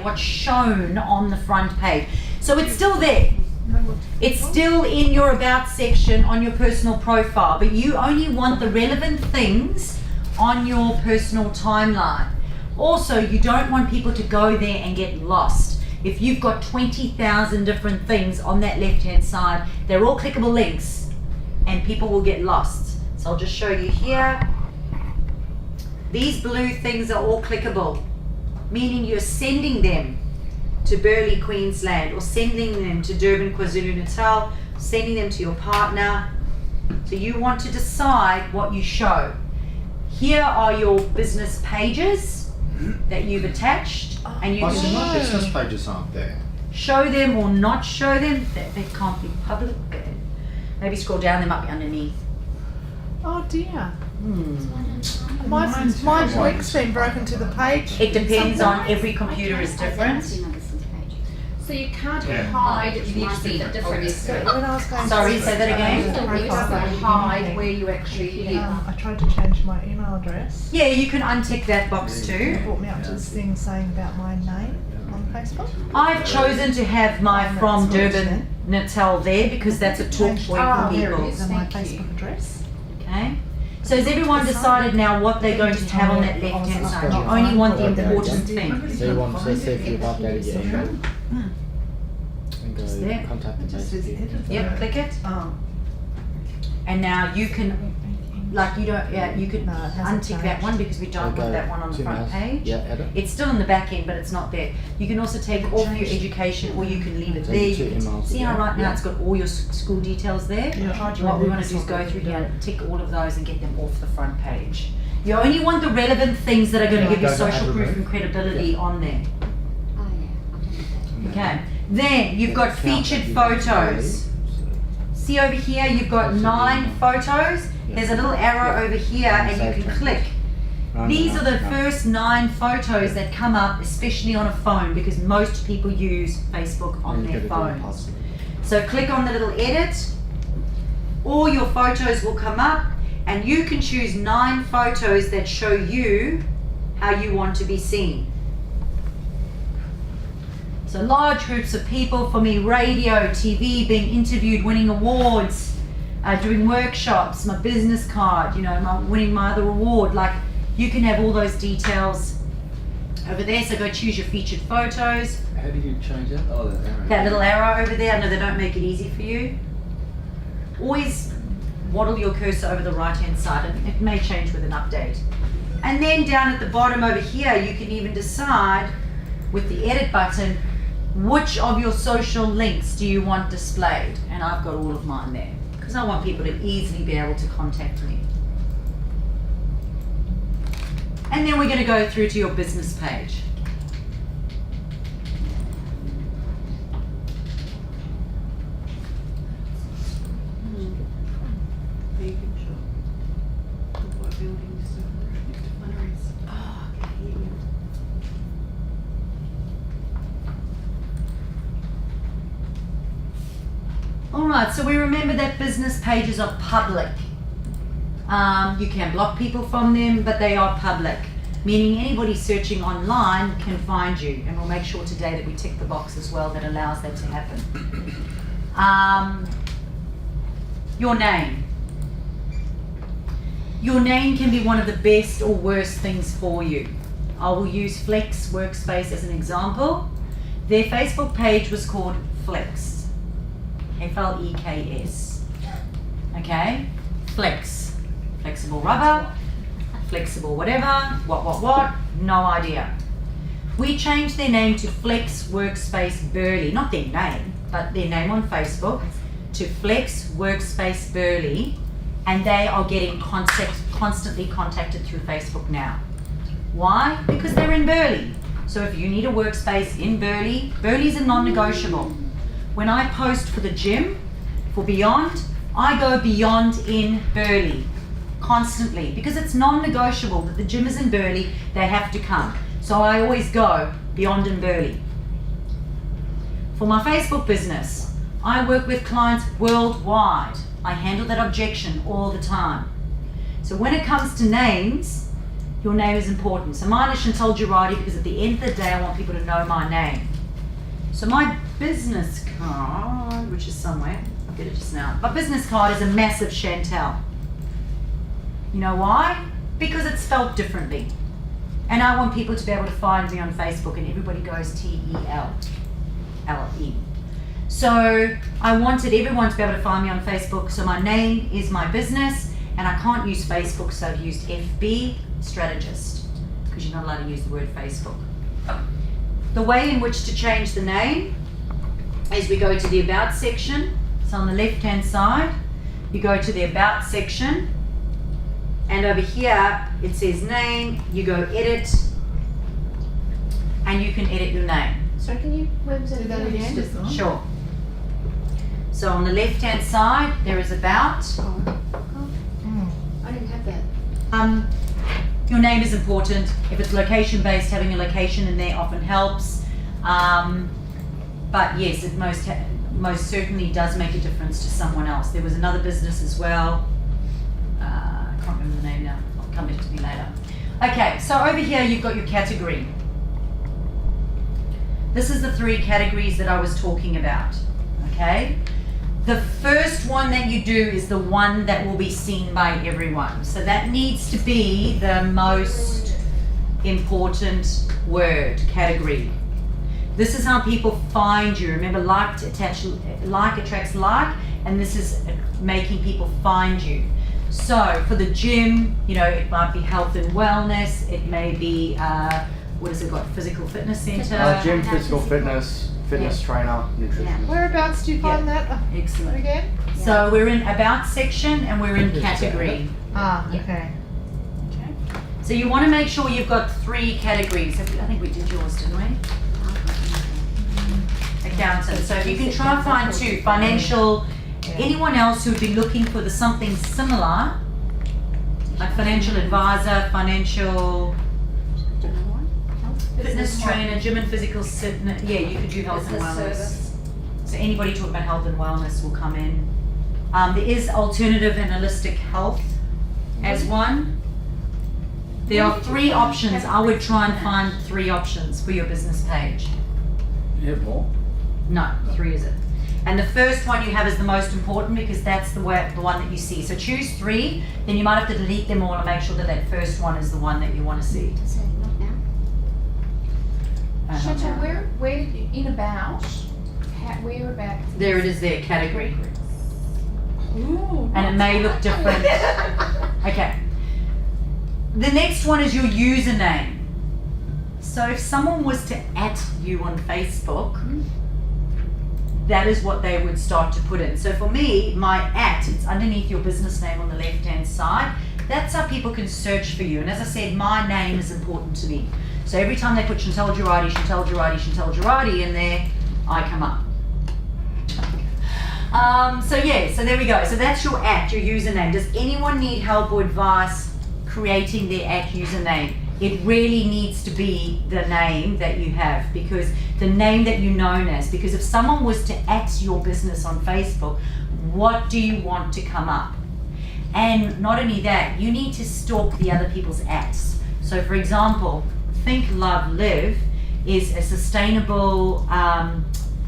what's shown on the front page. So it's still there. It's still in your about section on your personal profile, but you only want the relevant things on your personal timeline. Also, you don't want people to go there and get lost. If you've got 20,000 different things on that left-hand side, they're all clickable links and people will get lost. So I'll just show you here. These blue things are all clickable, meaning you're sending them to Burleigh, Queensland, or sending them to Durban, KwaZulu-Natal, sending them to your partner. So you want to decide what you show. Here are your business pages that you've attached, and you So can my business pages aren't there. show them or not show them. They can't be public. Maybe scroll down, they might be underneath. Oh dear. My link's been broken to the page. It depends on, every computer is different. So you can't hide the different. When I was going Sorry, to say that again. So it doesn't hide where you actually live. I tried to change my email address. Yeah, you can untick that box too. It brought me up to this thing saying about my name on Facebook. I've chosen to have my from Durban, Natal there because that's a talk point for people. Is my Facebook address. Okay. So has everyone decided now what they're going to have on that left-hand side? You only want the important things. So you want to see if you've updated your email? And Just go there. contact the basic. Yep, click it. And now you can, like you don't, yeah, you could No, it hasn't untick that changed. one because we don't want that one on the front page. Yeah, edit. It's still in the back end, but it's not there. You can also take off your education, or you can leave it So there. two You can emails see how again. right now Yeah. it's got all your school details there. What we're going to do is go through here and tick all of those and get them off the front page. You only want the relevant things that are going to give you Go to social proof admin. and credibility on there. Oh yeah. Okay. Then you've got featured photos. See over here, you've got 9 photos. There's a little arrow over here and you can click. These are the first 9 photos that come up, especially on a phone, because most people use Facebook on their phones. So click on the little edit. All your photos will come up and you can choose 9 photos that show you how you want to be seen. So large groups of people, for me, radio, TV, being interviewed, winning awards, doing workshops, my business card, winning my other award. Like, you can have all those details over there. So go choose your featured photos. How do you change that? Oh, that arrow. That little arrow over there, I know they don't make it easy for you. Always waddle your cursor over the right hand side, and it may change with an update. And then down at the bottom over here, you can even decide with the edit button, which of your social links do you want displayed? And I've got all of mine there because I want people to easily be able to contact me. And then we're going to go through to your business page. Alright, so we remember that business pages are public. You can block people from them, but they are public, meaning anybody searching online can find you. And we'll make sure today that we tick the box as well that allows that to happen. Your name. Your name can be one of the best or worst things for you. I will use Flex Workspace as an example. Their Facebook page was called Flex. F-L-E-K-S. Okay? Flex. Flexible rubber, flexible whatever, what, no idea. We changed their name to Flex Workspace Burleigh, not their name, but their name on Facebook, to Flex Workspace Burleigh, and they are getting constantly contacted through Facebook now. Why? Because they're in Burleigh. So if you need a workspace in Burleigh, Burleigh's a non-negotiable. When I post for the gym, for Beyond, I go Beyond in Burleigh constantly because it's non-negotiable that the gym is in Burleigh, they have to come. So I always go Beyond in Burleigh. For my Facebook business, I work with clients worldwide. I handle that objection all the time. So when it comes to names, Your name is important. So mine is Chantal Girardi because at the end of the day, I want people to know my name. So my business card, which is somewhere, I'll get it just now. My business card is a massive Chantal. You know why? Because it's spelled differently. And I want people to be able to find me on Facebook, and everybody goes T-E-L-L-E. So I wanted everyone to be able to find me on Facebook. So my name is my business, and I can't use Facebook, so I've used FB Strategist, because you're not allowed to use the word Facebook. The way in which to change the name is we go to the About section. So on the left-hand side, you go to the About section, and over here it says name. You go edit, and you can edit your name. So can you Do that again. Sure. So on the left-hand side, there is About. I didn't have that. Your name is important. If it's location-based, having a location in there often helps. But yes, it most certainly does make a difference to someone else. There was another business as well. I can't remember the name now. It'll come back to me later. Okay, so over here you've got your category. This is the 3 categories that I was talking about. Okay? The first one that you do is the one that will be seen by everyone. So that needs to be the most important word, category. This is how people find you. Remember, like attracts like, and this is making people find you. So for the gym, you know, it might be health and wellness. It may be, what has it got? Physical fitness center. Gym, physical fitness, trainer, nutrition. Whereabouts do you find that Excellent. again? So we're in About section and we're in category. Ah, okay. So you want to make sure you've got 3 categories. I think we did yours, didn't we? Accountant. So if you can try and find 2, financial, anyone else who would be looking for something similar, like financial advisor, financial fitness trainer, gym and physical fitness. Yeah, you could do health and wellness. So anybody talking about health and wellness will come in. There is alternative and holistic health as one. There are 3 options. I would try and find 3 options for your business page. You have more? No, 3 is it. And the first one you have is the most important because that's the one that you see. So choose 3, then you might have to delete them all and make sure that that first one is the one that you want to see. So not now. Chantal, where did you, in About, where about? There it is there, category. Ooh, And it may look different. Okay. The next one is your username. So if someone was to @ you on Facebook, that is what they would start to put in. So for me, my @ it's underneath your business name on the left-hand side. That's how people can search for you. And as I said, my name is important to me. So every time they put Chantal Girardi, Chantal Girardi, Chantal Girardi in there, I come up. So there we go. So that's your @ your username. Does anyone need help or advice creating their @ username? It really needs to be the name that you have, because the name that you're known as, because if someone was to @ your business on Facebook, what do you want to come up? And not only that, you need to stalk the other people's @s. So for example, Think, Love, Live is a sustainable,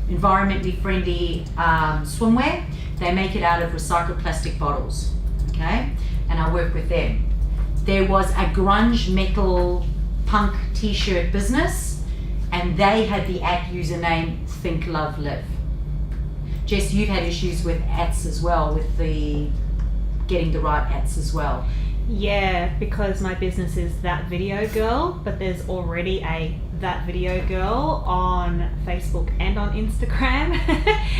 environmentally friendly swimwear. They make it out of recycled plastic bottles, okay? And I work with them. There was a grunge metal punk t-shirt business, and they had the @ username Think, Love, Live. Jess, you've had issues with @ as well, with the getting the right @ as well. Yeah, because my business is That Video Girl, but there's already a That Video Girl on Facebook and on Instagram.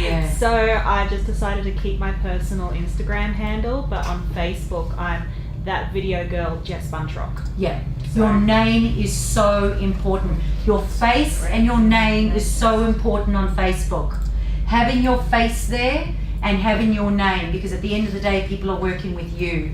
Yeah. So I just decided to keep my personal Instagram handle, but on Facebook I'm That Video Girl Jess Buntrock. Yeah. Your name is so important. Your face and your name is so important on Facebook. Having your face there and having your name, because at the end of the day, people are working with you.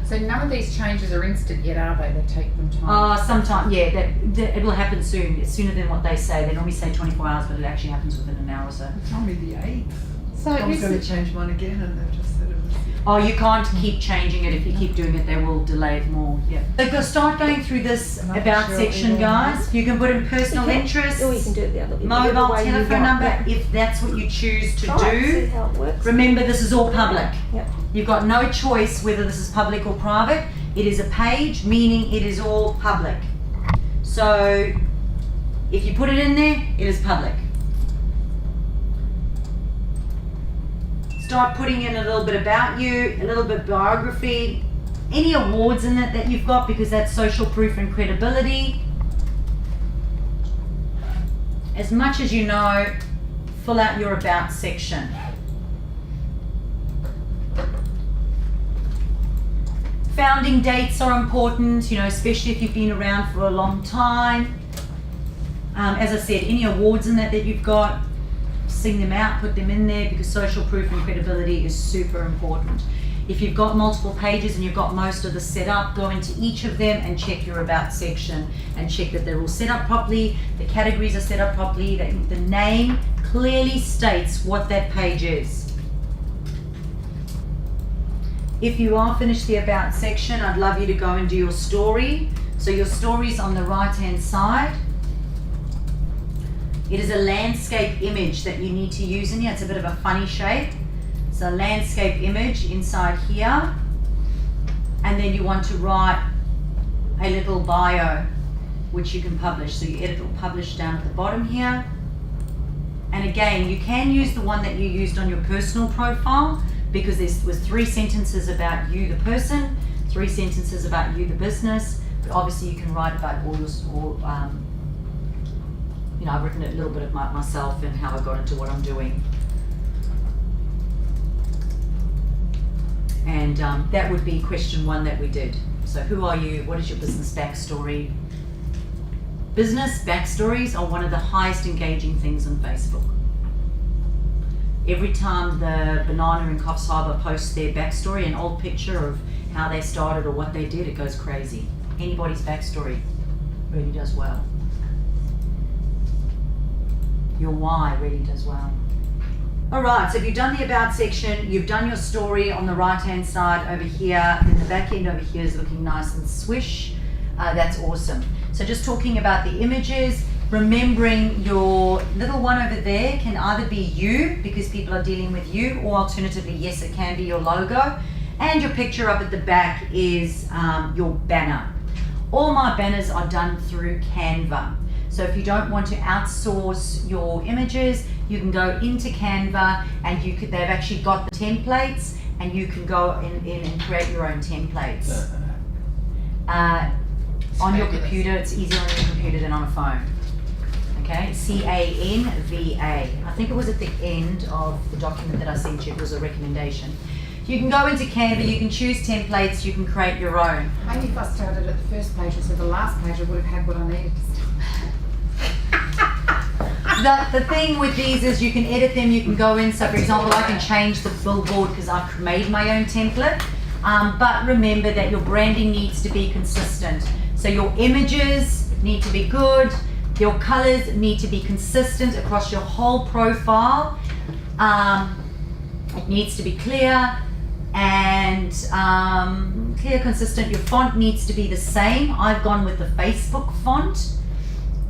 So none of these changes are instant yet, are they? They take them time. Sometime, yeah, that it will happen soon. It's sooner than what they say. They normally say 24 hours, but it actually happens within an hour or so. They told me the 8th. So I was is going it, to change mine again, and they've just said it was the Oh, you can't keep changing it. If you keep doing it, they will delay it more. Yeah. So go start going through this Not about sure section, either. guys. You can put in personal You can- interests, Or you can do it the other mobile way you telephone want. number, Yeah. if that's what you choose to Try it, see do. how it works. Remember, this is all public. Yeah. You've got no choice whether this is public or private. It is a page, meaning it is all public. So if you put it in there, it is public. Start putting in a little bit about you, a little bit biography, any awards in it that you've got, because that's social proof and credibility. As much as you know, fill out your about section. Founding dates are important, you know, especially if you've been around for a long time. As I said, any awards in that you've got, sing them out, put them in there, because social proof and credibility is super important. If you've got multiple pages and you've got most of the set up, go into each of them and check your about section and check that they're all set up properly, the categories are set up properly, that the name clearly states what that page is. If you are finished the about section, I'd love you to go and do your story. So your story's on the right hand side. It is a landscape image that you need to use in here. It's a bit of a funny shape. So landscape image inside here. And then you want to write a little bio, which you can publish. So you edit or publish down at the bottom here. And again, you can use the one that you used on your personal profile, because there was 3 sentences about you, the person, 3 sentences about you, the business. But obviously you can write about all your, you know, I've written a little bit of myself and how I got into what I'm doing. And that would be question 1 that we did. So who are you? What is your business backstory? Business backstories are one of the highest engaging things on Facebook. Every time the Banana in Coffs Harbour posts their backstory, an old picture of how they started or what they did, it goes crazy. Anybody's backstory really does well. Your why really does well. All right, so if you've done the about section, you've done your story on the right hand side over here, then the back end over here is looking nice and swish. That's awesome. So just talking about the images, remembering your little one over there can either be you, because people are dealing with you, or alternatively, yes, it can be your logo. And your picture up at the back is your banner. All my banners are done through Canva. So if you don't want to outsource your images, you can go into Canva and they've actually got the templates, and you can go in and create your own templates. On your computer, it's easier on your computer than on a phone. Okay, Canva. I think it was at the end of the document that I sent you, it was a recommendation. You can go into Canva, you can choose templates, you can create your own. Maybe if I started at the first page instead of the last page, I would have had what I needed to start. The thing with these is you can edit them, you can go in. So for example, I can change the billboard because I've made my own template. But remember that your branding needs to be consistent. So your images need to be good, your colors need to be consistent across your whole profile. It needs to be clear and clear, consistent. Your font needs to be the same. I've gone with the Facebook font,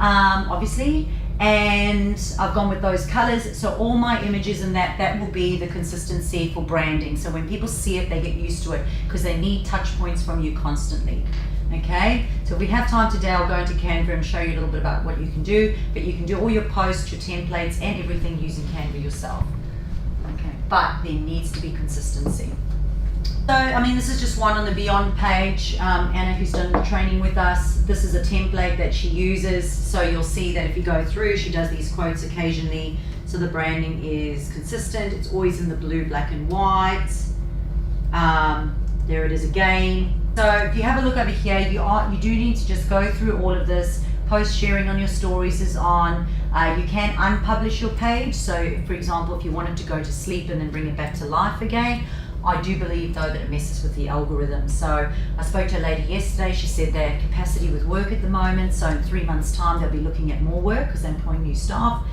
obviously, and I've gone with those colors. So all my images and that will be the consistency for branding. So when people see it, they get used to it, because they need touch points from you constantly. Okay, so if we have time today, I'll go into Canva and show you a little bit about what you can do, but you can do all your posts, your templates, and everything using Canva yourself. Okay, but there needs to be consistency. So, I mean, this is just one on the Beyond page. Anna, who's done the training with us, this is a template that she uses. So you'll see that if you go through, she does these quotes occasionally. So the branding is consistent. It's always in the blue, black, and white. There it is again. So if you have a look over here, you do need to just go through all of this. Post sharing on your stories is on. You can unpublish your page. So for example, if you wanted to go to sleep and then bring it back to life again, I do believe though that it messes with the algorithm. So I spoke to a lady yesterday, she said they have capacity with work at the moment, so in 3 months time they'll be looking at more work because they're employing new staff.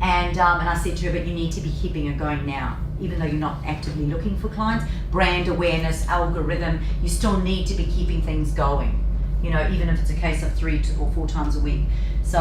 And I said to her, but you need to be keeping it going now, even though you're not actively looking for clients. Brand awareness, algorithm, you still need to be keeping things going, you know, even if it's a case of 3 or 4 times a week. So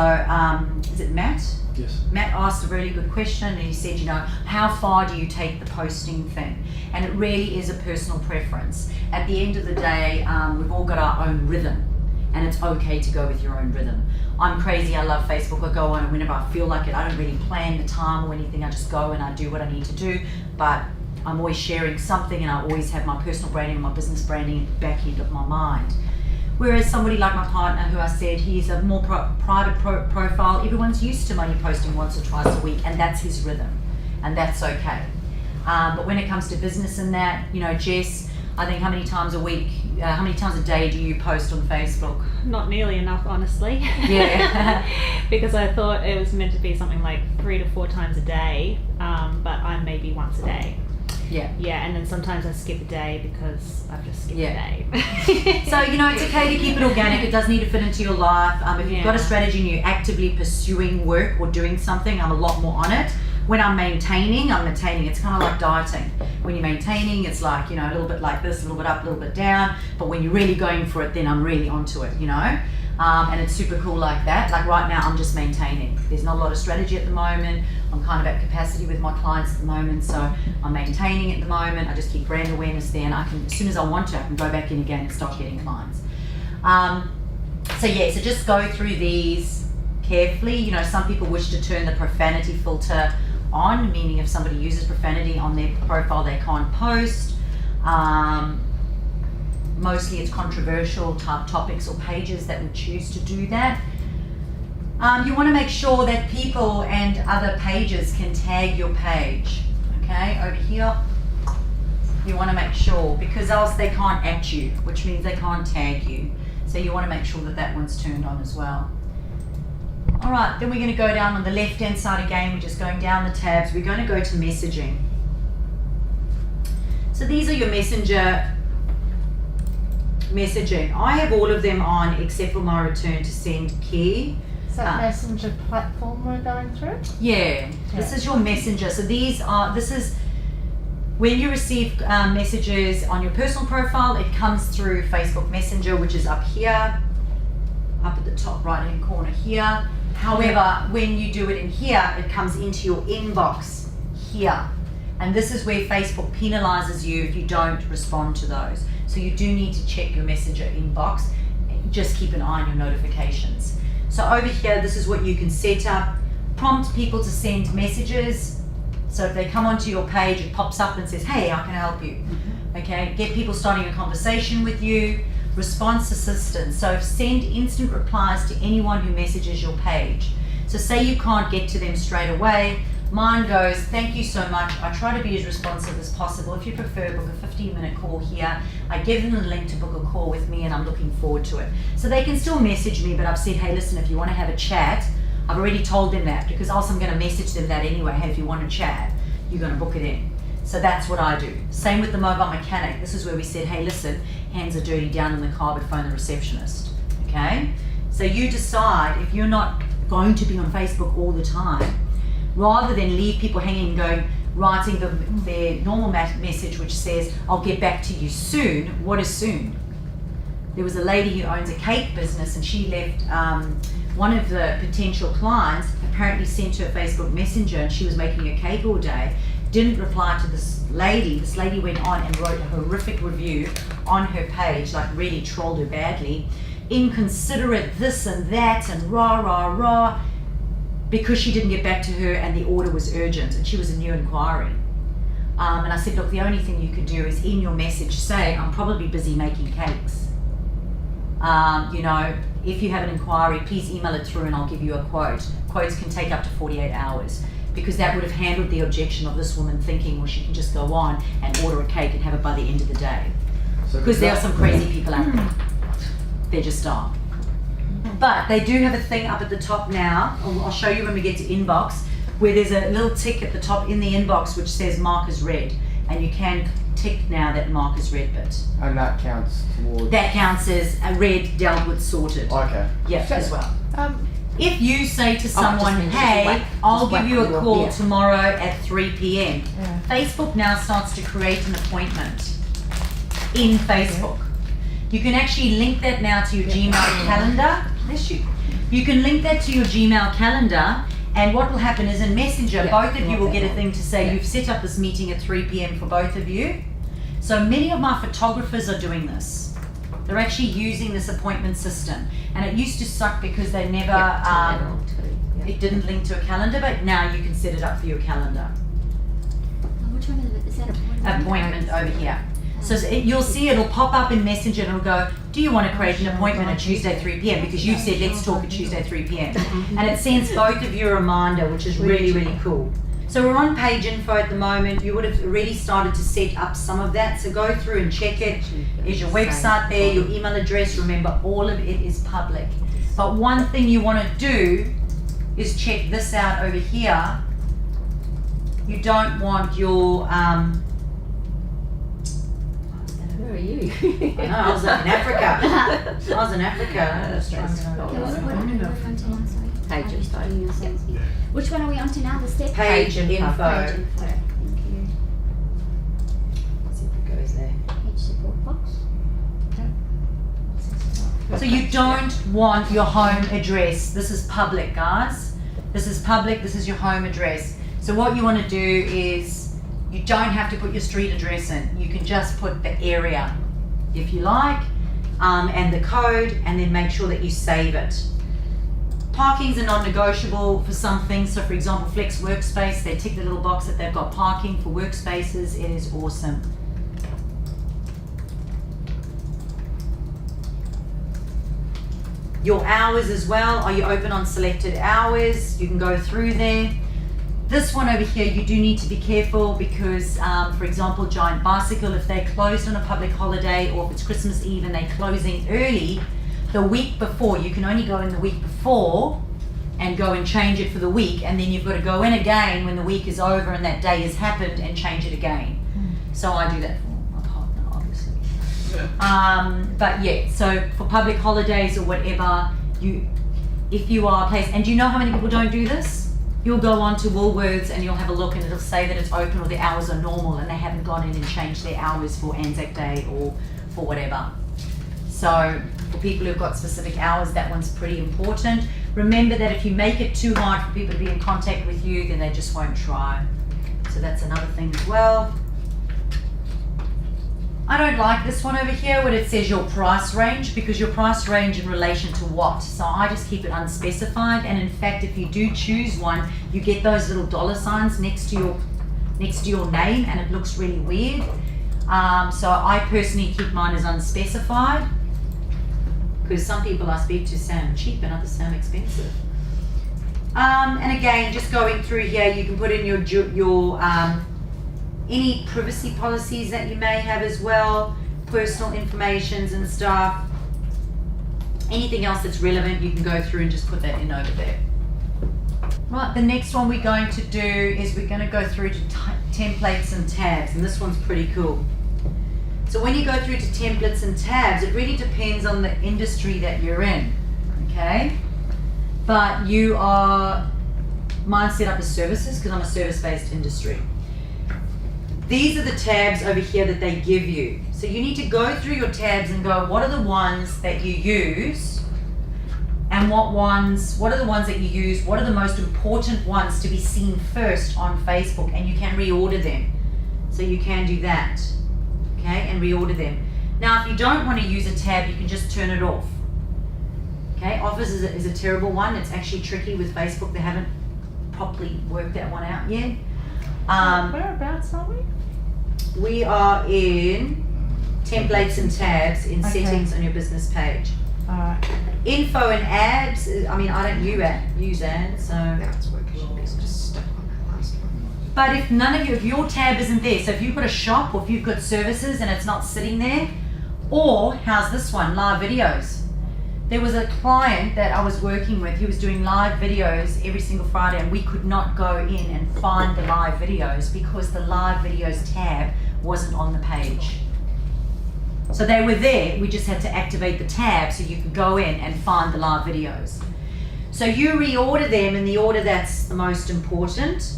is it Matt? Yes. Matt asked a really good question, and he said, you know, how far do you take the posting thing? And it really is a personal preference. At the end of the day, we've all got our own rhythm, and it's okay to go with your own rhythm. I'm crazy, I love Facebook, I go on and whenever I feel like it. I don't really plan the time or anything, I just go and I do what I need to do, but I'm always sharing something, and I always have my personal branding and my business branding at the back end of my mind. Whereas somebody like my partner, who I said, he's a more private profile, everyone's used to only posting once or twice a week, and that's his rhythm, and that's okay. But when it comes to business and that, you know, Jess, I think how many times a day do you post on Facebook? Not nearly enough, honestly. Yeah. Because I thought it was meant to be something like 3 to 4 times a day, but I'm maybe once a day. Yeah. Yeah, and then sometimes I skip a day because I've just skipped Yeah. a day. So, you know, it's okay to keep it organic. It does need to fit into your life. If you've got a strategy and you're actively pursuing work or doing something, I'm a lot more on it. When I'm maintaining. It's kind of like dieting. When you're maintaining, it's like, you know, a little bit like this, a little bit up, a little bit down. But when you're really going for it, then I'm really onto it, you know. And it's super cool like that. Like right now, I'm just maintaining. There's not a lot of strategy at the moment. I'm kind of at capacity with my clients at the moment, so I'm maintaining at the moment. I just keep brand awareness there, and I can, as soon as I want to, I can go back in again and start getting clients. So just go through these carefully. You know, some people wish to turn the profanity filter on, meaning if somebody uses profanity on their profile, they can't post. Mostly it's controversial type topics or pages that would choose to do that. You want to make sure that people and other pages can tag your page. Okay, over here, you want to make sure, because else they can't at you, which means they can't tag you. So you want to make sure that that one's turned on as well. All right, then we're going to go down on the left-hand side again. We're just going down the tabs. We're going to go to messaging. So these are your messaging. I have all of them on except for my return to send key. Is that Messenger platform we're going through? Yeah, this is your messenger. So this is when you receive messages on your personal profile, it comes through Facebook Messenger, which is up here, up at the top right hand corner here. However, when you do it in here, it comes into your inbox here. And this is where Facebook penalizes you if you don't respond to those. So you do need to check your Messenger inbox. Just keep an eye on your notifications. So over here, this is what you can set up. Prompt people to send messages. So if they come onto your page, it pops up and says, hey, I can help you. Okay, get people starting a conversation with you. Response assistance. So send instant replies to anyone who messages your page. So say you can't get to them straight away. Mine goes, thank you so much. I try to be as responsive as possible. If you prefer, book a 15-minute call here. I give them the link to book a call with me, and I'm looking forward to it. So they can still message me, but I've said, hey, listen, if you want to have a chat, I've already told them that, because also I'm going to message them that anyway. Hey, if you want to chat, you're going to book it in. So that's what I do. Same with the mobile mechanic. This is where we said, hey, listen, hands are dirty, down in the car, but phone the receptionist. Okay? So you decide if you're not going to be on Facebook all the time, rather than leave people hanging and going, writing their normal message which says, I'll get back to you soon. What is soon? There was a lady who owns a cake business, and she left one of the potential clients apparently sent her a Facebook Messenger, and she was making a cake all day, didn't reply to this lady. This lady went on and wrote a horrific review on her page, like really trolled her badly. Inconsiderate this and that and rah, rah, rah, because she didn't get back to her and the order was urgent and she was a new inquiry. And I said, look, the only thing you could do is in your message say, I'm probably busy making cakes. You know, if you have an inquiry, please email it through and I'll give you a quote. Quotes can take up to 48 hours. Because that would have handled the objection of this woman thinking, well, she can just go on and order a cake and have it by the end of the day. Because there are some crazy people out there. They just are. But they do have a thing up at the top now. I'll show you when we get to inbox, where there's a little tick at the top in the inbox which says mark as read. And you can tick now that mark as read bit. And that counts towards... That counts as a read, dealt with, sorted. Okay. Yeah, as well. If you say to someone, means just hey, whack- I'll just give whack you a them up, call yeah. tomorrow at 3 p.m. Yeah. Facebook now starts to create an appointment in Facebook. You can actually link that now to your Gmail calendar. Bless you. You can link that to your Gmail calendar, and what will happen is in Messenger, both of you will get a thing to say, you've set up this meeting at 3 p.m. for both of you. So many of my photographers are doing this. They're actually using this appointment system. And it used to suck because they never, it didn't link to a calendar, but now you can set it up for your calendar. Which one is that? Appointment over here. So you'll see it'll pop up in Messenger and it'll go, do you want to create an appointment at Tuesday 3 p.m. because you've said let's talk at Tuesday 3 p.m. And it sends both of you a reminder, which is really, really cool. So we're on page info at the moment. You would have already started to set up some of that. So go through and check it. Is your website there, your email address? Remember, all of it is public. But one thing you want to do is check this out over here. You don't want your Where are you? I know, I was in Africa. I was in Africa. I was trying to get Okay, over what are we on to now? Sorry. Page I'm just info. doing yourselves. Which one are we on to now? The step? Page info. Page info. Thank you. Let's see if it goes there. Page support box. So you don't want your home address. This is public, guys. This is public. This is your home address. So what you want to do is you don't have to put your street address in. You can just put the area, if you like, and the code, and then make sure that you save it. Parking's a non-negotiable for some things. So for example, Flex Workspace, they tick the little box that they've got parking for workspaces. It is awesome. Your hours as well. Are you open on selected hours? You can go through there. This one over here, you do need to be careful because, for example, Giant Bicycle, if they're closed on a public holiday or if it's Christmas Eve and they're closing early, the week before, you can only go in the week before and go and change it for the week, and then you've got to go in again when the week is over and that day has happened and change it again. So I do that for my partner, obviously. But yeah, so for public holidays or whatever, if you are a place, and do you know how many people don't do this? You'll go on to Woolworths and you'll have a look and it'll say that it's open or the hours are normal and they haven't gone in and changed their hours for Anzac Day or for whatever. So for people who've got specific hours, that one's pretty important. Remember that if you make it too hard for people to be in contact with you, then they just won't try. So that's another thing as well. I don't like this one over here where it says your price range, because your price range in relation to what? So I just keep it unspecified, and in fact if you do choose one, you get those little dollar signs next to your name and it looks really weird. So I personally keep mine as unspecified because some people I speak to sound cheap and others sound expensive. And again, just going through here, you can put in your any privacy policies that you may have as well, personal informations and stuff. Anything else that's relevant, you can go through and just put that in over there. Right, the next one we're going to do is we're going to go through to templates and tabs, and this one's pretty cool. So when you go through to templates and tabs, it really depends on the industry that you're in, okay? But mine's set up as services because I'm a service-based industry. These are the tabs over here that they give you. So you need to go through your tabs and go, what are the ones that you use? And what are the ones that you use? What are the most important ones to be seen first on Facebook? And you can reorder them. So you can do that, okay? And reorder them. Now, if you don't want to use a tab, you can just turn it off. Okay, Offers is a terrible one. It's actually tricky with Facebook. They haven't properly worked that one out yet. Whereabouts are we? We are in templates and tabs in Okay. settings on your business page. Alright. Info and ads, I mean, I don't use ads, so. That's working. Just stuck on that last one. But if your tab isn't there, so if you've got a shop or if you've got services and it's not sitting there, or how's this one, live videos. There was a client that I was working with, he was doing live videos every single Friday, and we could not go in and find the live videos because the live videos tab wasn't on the page. So they were there, we just had to activate the tab so you could go in and find the live videos. So you reorder them in the order that's the most important.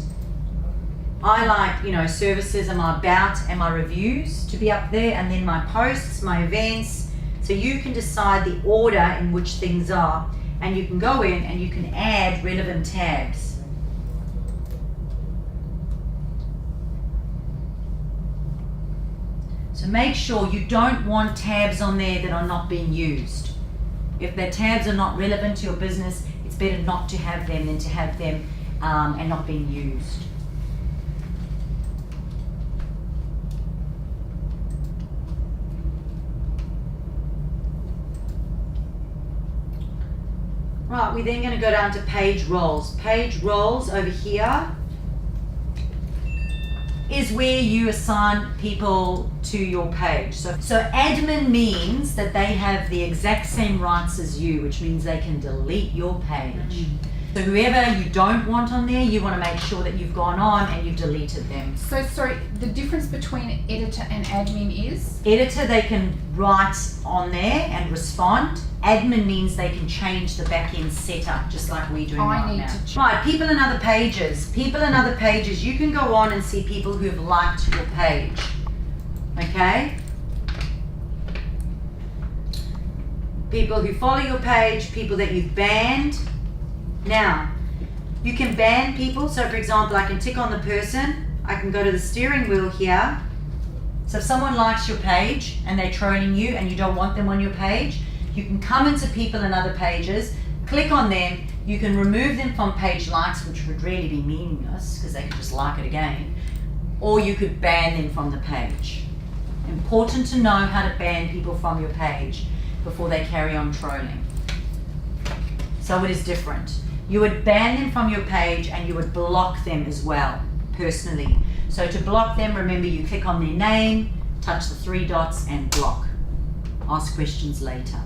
I like, you know, services and my about and my reviews to be up there, and then my posts, my events. So you can decide the order in which things are, and you can go in and you can add relevant tabs. So make sure you don't want tabs on there that are not being used. If the tabs are not relevant to your business, it's better not to have them than to have them and not being used. Right, we're then going to go down to page roles. Page roles over here is where you assign people to your page. So admin means that they have the exact same rights as you, which means they can delete your page. So whoever you don't want on there, you want to make sure that you've gone on and you've deleted them. So sorry, the difference between editor and admin is? Editor, they can write on there and respond. Admin means they can change the back-end setup, just like we're doing right now. Right, people and other pages. People and other pages, you can go on and see people who have liked your page. Okay? People who follow your page, people that you've banned. Now, you can ban people. So for example, I can tick on the person. I can go to the steering wheel here. So if someone likes your page and they're trolling you and you don't want them on your page, you can come into people and other pages, click on them. You can remove them from page likes, which would really be meaningless because they could just like it again. Or you could ban them from the page. Important to know how to ban people from your page before they carry on trolling. So it is different. You would ban them from your page and you would block them as well, personally. So to block them, remember you click on their name, touch the 3 dots and block. Ask questions later.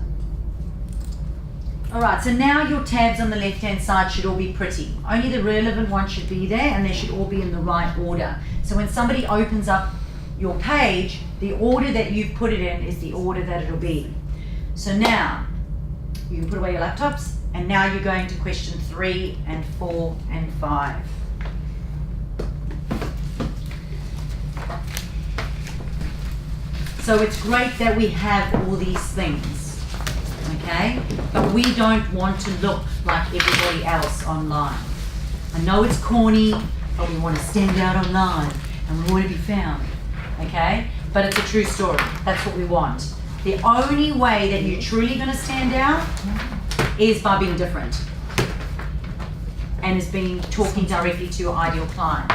Alright, so now your tabs on the left hand side should all be pretty. Only the relevant ones should be there and they should all be in the right order. So when somebody opens up your page, the order that you've put it in is the order that it'll be. So now, you can put away your laptops. And now you're going to question 3 and 4 and 5. So it's great that we have all these things, okay? But we don't want to look like everybody else online. I know it's corny, but we want to stand out online and we want to be found, okay? But it's a true story. That's what we want. The only way that you're truly going to stand out is by being different and is talking directly to your ideal client.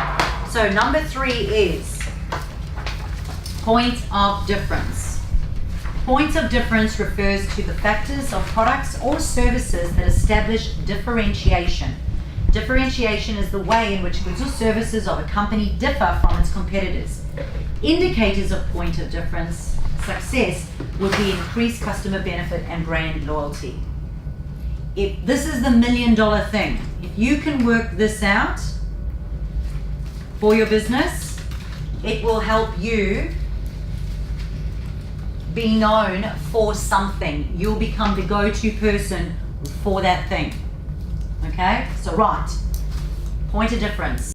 So number 3 is point of difference. Point of difference refers to the factors of products or services that establish differentiation. Differentiation is the way in which goods or services of a company differ from its competitors. Indicators of point of difference success would be increased customer benefit and brand loyalty. If this is the $1 million thing, if you can work this out for your business, it will help you be known for something. You'll become the go-to person for that thing. Okay? So right, point of difference.